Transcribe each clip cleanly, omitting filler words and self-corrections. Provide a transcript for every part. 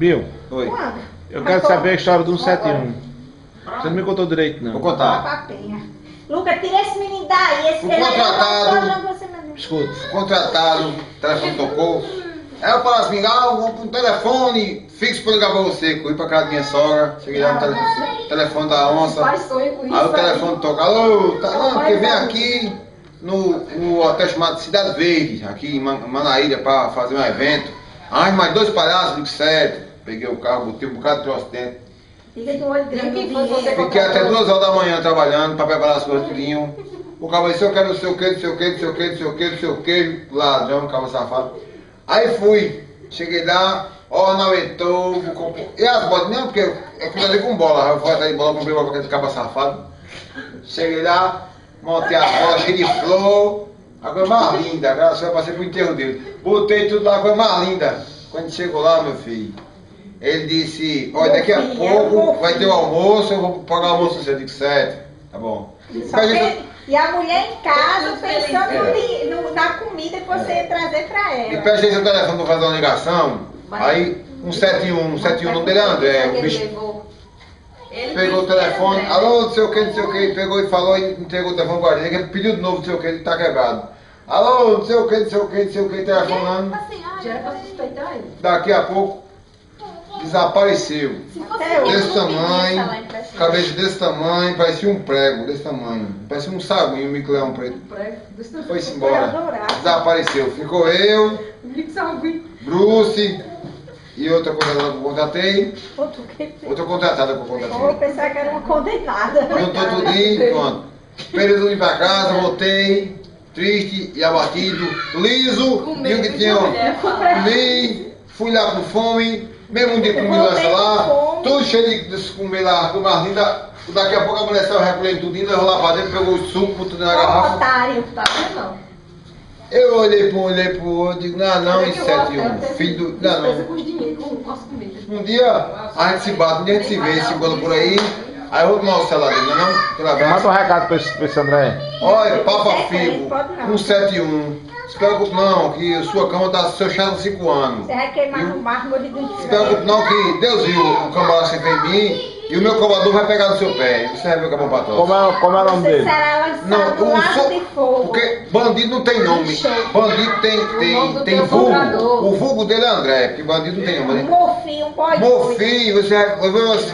Bill, Oi. eu quero saber a história do 171. Você não me contou direito, não. Vou contar. Papinha. Lucas, tira esse menino daí. Esse O menino contratado. Escuta. Contratado, o telefone tocou. Aí eu falei assim, vou pro telefone fixo pra ligar pra você. Corri pra casa da minha sogra, cheguei lá no telefone da onça. Aí o telefone toca, alô, tá não, porque vem aqui no hotel chamado Cidade Verde, aqui em Manaíra, pra fazer um evento. Ai, mais 2 palhaços, digo certo. Peguei o carro, botei um bocado de troço dentro. Fica de olho grande. Fiquei até 2 horas da manhã trabalhando pra preparar as coisas tudinho. O cabo disse, eu quero não sei o que, não sei o que, não sei o que, não sei o que, não sei o que, ladrão, cabo safado. Aí fui, cheguei lá, ornamentou, e as bolas, não, porque eu fui ali com bola, eu fui atrás de bola, comprei uma boca de cabo safado. Cheguei lá, montei a bola, cheia de flor, a coisa mais linda, graças a Deus, passei pro enterro dele. Botei tudo lá, a coisa mais linda. Quando chegou lá, meu filho, ele disse, olha, daqui a pouco vai ter o almoço, eu vou pagar o almoço, eu digo, certo, tá bom. E a mulher em casa pensando na comida que você ia trazer pra ela. E prestei seu telefone pra fazer uma ligação, aí 171, 171, o nome dele é André, o bicho pegou o telefone, alô, não sei o que, pegou e falou e entregou o telefone pro guarda, ele pediu de novo, não sei o que, ele tá quebrado. Alô, não sei o que, não sei o que, não sei o que, telefonando. Já era pra suspeitar ele. Daqui a pouco desapareceu. Desse tamanho, cabeça desse tamanho, parecia um prego desse tamanho. Parecia um saguinho, um mico-leão preto. Foi-se embora. Desapareceu. Ficou eu, Bruce e outra contratada que eu contratei. Outra contratada que eu Eu vou contratei. pensar que era uma condenada. Juntou tudinho, pronto. Período de ir pra casa, voltei, triste e abatido, liso, e o que tinha, comi, fui lá com fome. Mesmo um dia comi lança lá, tudo cheio de comer lá, tudo mais linda. Daqui a pouco a mulher saiu recolhendo tudo, levou lá pra dentro, pegou o suco, botou na garrafa. Otário. Tá vendo não? Eu olhei pro outro, digo, não, isso é filho do. Não. Com dinheiro, com nossa comida. Um dia a gente se bate, um dia a gente se vê, se encontra por aí. Aí eu vou tomar o celular dele, não? Aquela Manda um recado pra esse André. Olha, Papa Figo, 171. Se preocupe não, que a sua cama está fechada há 5 anos. Você vai queimar no mármore do Se preocupe não, que Deus viu o cambalacho que fez em mim e o meu cobrador vai pegar no seu pé. Você vai ver o que é bom pra todos. Como é o nome Você dele? será lançado Não, no lago de fogo. porque bandido não tem nome. Bandido tem vulgo. O vulgo dele é André, porque bandido não tem nome. Né? Mofinho, um pode. Meu filho,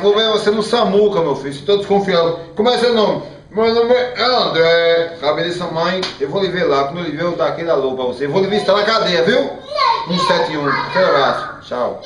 vou ver você no Samuca, meu filho. Se todos confiando. Como é seu nome? Meu nome é André. Cabelo dessa mãe, eu vou lhe ver lá. Quando eu lhe ver, eu vou dar aquele alô pra você. Eu vou lhe visitar na cadeia, viu? 171. Aquele abraço. Tchau.